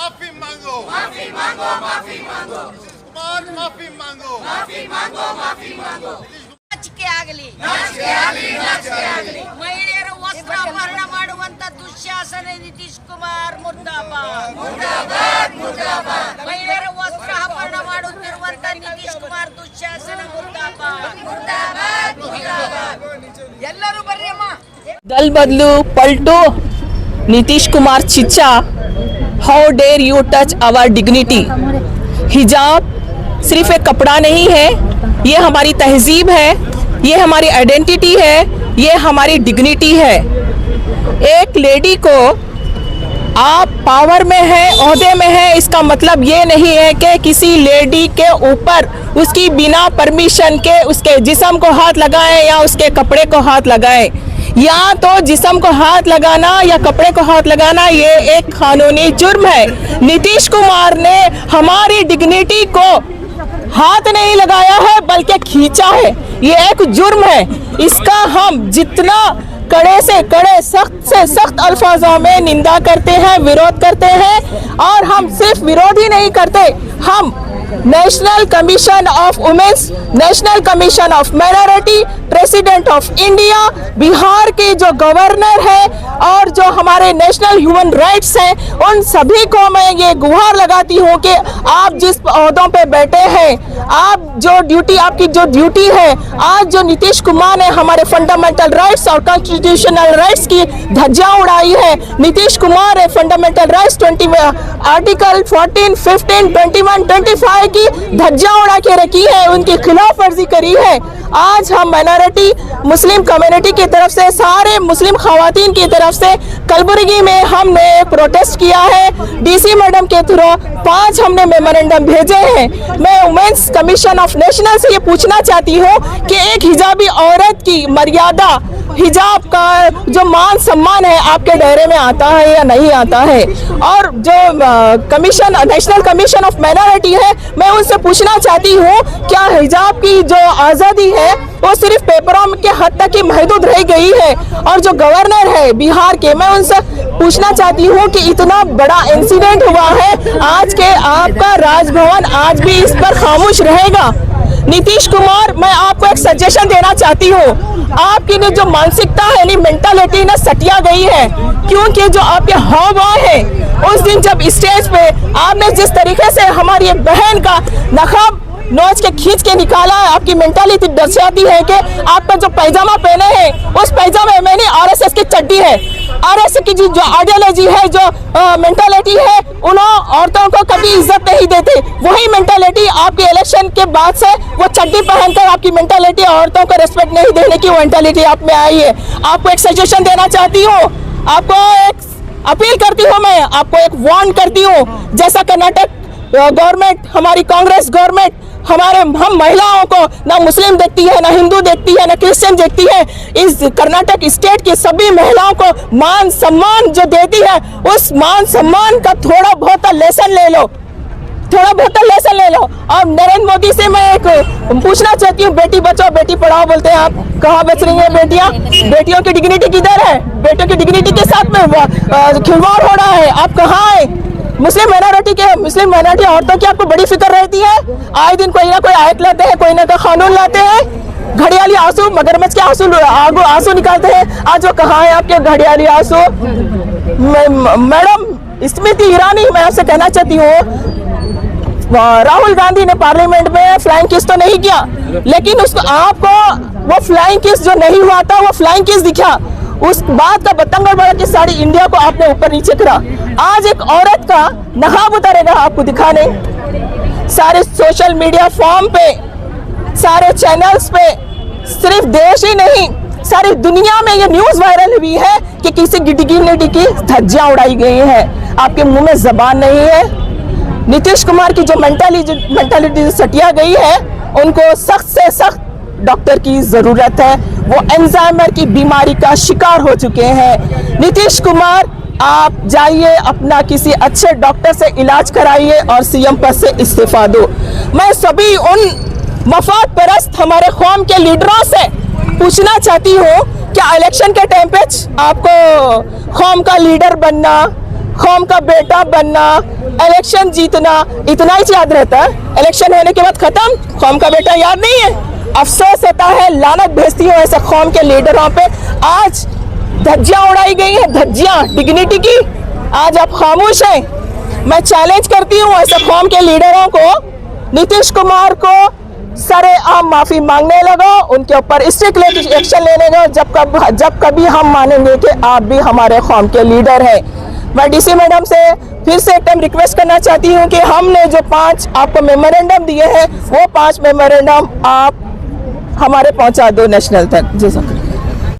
माफी मांगो, माफी मांगो, माफी मांगो, कुमार माफी मांगो, माफी मांगो, माफी मांगो. ನಾಚಿಕೆ ಆಗಲಿ, ನಾಚಿಕೆ ಆಗಲಿ, ನಾಚಿಕೆ ಆಗಲಿ. ಮಹಿಳೆಯರ ವಸ್ತ್ರಾಪರಣ ಮಾಡುವಂತ ದುಶ್ಯಾಸನ ನಿತೀಶ್ ಕುಮಾರ್ ಮುರ್ದಾಬಾದ್, ಮುರ್ದಾಬಾದ್, ಮುರ್ದಾಬಾದ್. ಮಹಿಳೆಯರ ವಸ್ತ್ರಾಪರಣ ಮಾಡುತ್ತಿರುವಂತ ನಿತೀಶ್ ಕುಮಾರ್ ದುಶ್ಯಾಸನ ಮುರ್ದಾಬಾದ್, ಮುರ್ದಾಬಾದ್, ಮುರ್ದಾಬಾದ್. ಎಲ್ಲರೂ ಬರ್ರಿ ಅಮ್ಮ. दल बदलू पलटो नीतीश कुमार चिच्चा, how dare you touch our dignity. हिजाब सिर्फ एक कपड़ा नहीं है, ये हमारी तहजीब है, ये हमारी आइडेंटिटी है, ये हमारी डिग्निटी है। एक लेडी को आप पावर में है, ओहदे में है, इसका मतलब ये नहीं है कि किसी लेडी के ऊपर उसकी बिना परमिशन के उसके जिस्म को हाथ लगाएं या उसके कपड़े को हाथ लगाएं। या तो जिस्म को हाथ लगाना या कपड़े को हाथ लगाना ये एक कानूनी जुर्म है। नीतीश कुमार ने हमारी डिग्निटी को हाथ नहीं लगाया है बल्कि खींचा है, ये एक जुर्म है। इसका हम जितना कड़े से कड़े, सख्त से सख्त अल्फाजों में निंदा करते हैं, विरोध करते हैं। और हम सिर्फ विरोध ही नहीं करते, हम national commission of womens, national commission of minority, president of India, Bihar के जो गवर्नर है और जो हमारे नेशनल ह्यूमन राइट्स हैं, उन सभी को मैं ये गुहार लगाती हूँ कि आप जिस ओहदों पे बैठे हैं, आप जो ड्यूटी, आपकी जो ड्यूटी है, आज जो नीतीश कुमार ने हमारे फंडामेंटल राइट्स और कॉन्स्टिट्यूशनल राइट्स की धज्जियां उड़ाई है। नीतीश कुमार ने फंडामेंटल राइट्स आर्टिकल 14, 15, 21, 25 की धज्जियां उड़ा के रखी है, उनकी खिलाफ वर्जी करी है। आज हम माइनॉरिटी मुस्लिम कम्युनिटी की तरफ से, सारे मुस्लिम खवातीन की तरफ से कलबुर्गी में हमने प्रोटेस्ट किया है। डीसी मैडम के थ्रू 5 हमने मेमोरेंडम भेजे हैं। मैं वुमेन्स कमीशन ऑफ नेशनल से ये पूछना चाहती हूँ कि एक हिजाबी औरत की मर्यादा, हिजाब का जो मान सम्मान है, आपके दायरे में आता है या नहीं आता है। और जो commission, national commission of minority है, मैं उनसे पूछना चाहती हूँ क्या हिजाब की जो आज़ादी है वो सिर्फ पेपरों के हद तक ही महदूद रह गई है। और जो गवर्नर है बिहार के, मैं उनसे पूछना चाहती हूँ कि इतना बड़ा इंसिडेंट हुआ है, आज के आपका राजभवन आज भी इस पर खामोश रहेगा। नीतीश कुमार, मैं आपको एक सजेशन देना चाहती हूँ, आपकी ने जो मानसिकता है, यानी मेंटालिटी ना सटिया गई है, क्योंकि जो आपके हाव भाव है, उस दिन जब स्टेज पे आपने जिस तरीके से हमारी एक बहन का नकाब नोच के खींच के निकाला है, आपकी मेंटालिटी दर्शाती है कि आपका जो पैजामा पहने हैं उस पैजामे में नहीं, आरएसएस की चड्डी है। आरएसएस की जो आइडियोलॉजी है, जो मेंटालिटी है, उन औरतों को कभी इज्जत नहीं देते। वही मेंटालिटी आपके इलेक्शन के बाद से वो चड्डी पहनकर आपकी मेंटालिटी औरतों को रेस्पेक्ट नहीं देने की मेंटालिटी आप में आई है। आपको एक सजेशन देना चाहती हूँ, आपको एक अपील करती हूँ, मैं आपको एक वार्न करती हूँ। जैसा कर्नाटक गवर्नमेंट, हमारी कांग्रेस गवर्नमेंट हम महिलाओं को ना मुस्लिम देखती है, ना हिंदू देखती है, ना क्रिश्चियन देखती है, इस कर्नाटक स्टेट की सभी महिलाओं को मान सम्मान जो देती है, उस मान सम्मान का थोड़ा बहुत लेसन ले लो, थोड़ा बहुत लेसन ले लो। और नरेंद्र मोदी से मैं एक पूछना चाहती हूँ, बेटी बचाओ बेटी पढ़ाओ बोलते हैं आप, कहाँ बच रही हैं बेटियाँ? बेटियों की डिग्निटी किधर है? बेटियों की डिग्निटी के साथ में खिलवाड़ हो रहा है, आप कहाँ है? मुस्लिम माइनॉरिटी औरतों की आपको बड़ी फिक्र रहती है। आए दिन कोई ना कोई आयत लाते हैं, कोई ना कोई कानून लाते हैं, घड़ियाली आंसू, मगरमच्छ के आंसू निकालते हैं। आज वो कहाँ है आपके घड़ियाली आंसू? मैडम स्मृति ईरानी, मैं आपसे कहना चाहती हूँ, राहुल गांधी ने पार्लियामेंट में फ्लाइंग किस तो नहीं किया, लेकिन उसको आपको वो फ्लाइंग किस जो नहीं हुआ था वो फ्लाइंग किस दिखा। उस बात का बतंगड़ बड़ा कि सारी इंडिया को आपने ऊपर नीचे करा। आज एक औरत का नकाब उतारेगा आपको दिखाने, सारे सोशल मीडिया फॉर्म पे, सारे चैनल्स पे, सिर्फ देश ही नहीं सारी दुनिया में ये न्यूज वायरल हुई है कि किसी डिग्निटी की धज्जियां उड़ाई गई है। आपके मुंह में जबान नहीं है। नीतीश कुमार की जो मेंटालिटी सटिया गई है, उनको सख्त से सख्त डॉक्टर की जरूरत है। वो अल्जाइमर की बीमारी का शिकार हो चुके हैं। नीतीश कुमार, आप जाइए, अपना किसी अच्छे डॉक्टर से इलाज कराइए और सीएम पद से इस्तीफा दो। मैं सभी उन मफाद परस्त हमारे कौम के लीडरों से पूछना चाहती हूँ, क्या इलेक्शन के टाइम पे आपको कौम का लीडर बनना, कौम का बेटा बनना, इलेक्शन जीतना इतना ही याद रहता है, इलेक्शन होने के बाद खत्म, कौम का बेटा याद नहीं है। अफसोस होता है, लानत भेजती हूँ ऐसे कौम के लीडरों पे। आज धज्जियां उड़ाई गई है, धज्जियां डिग्निटी की, आज आप खामोश हैं। मैं चैलेंज करती हूँ ऐसे कौम के लीडरों को, नीतीश कुमार को सरेआम माफी मांगने लगो, उनके ऊपर स्ट्रिक्ट एक्शन लेने लगो। जब कभी हम मानेंगे कि आप भी हमारे कौम के लीडर हैं। मैं डीसी मैडम से फिर से एक टाइम रिक्वेस्ट करना चाहती हूँ कि हमने जो 5 आपको मेमोरेंडम दिए हैं, वो 5 मेमोरेंडम आप हमारे पहुंचा दो नेशनल तक। जी सर।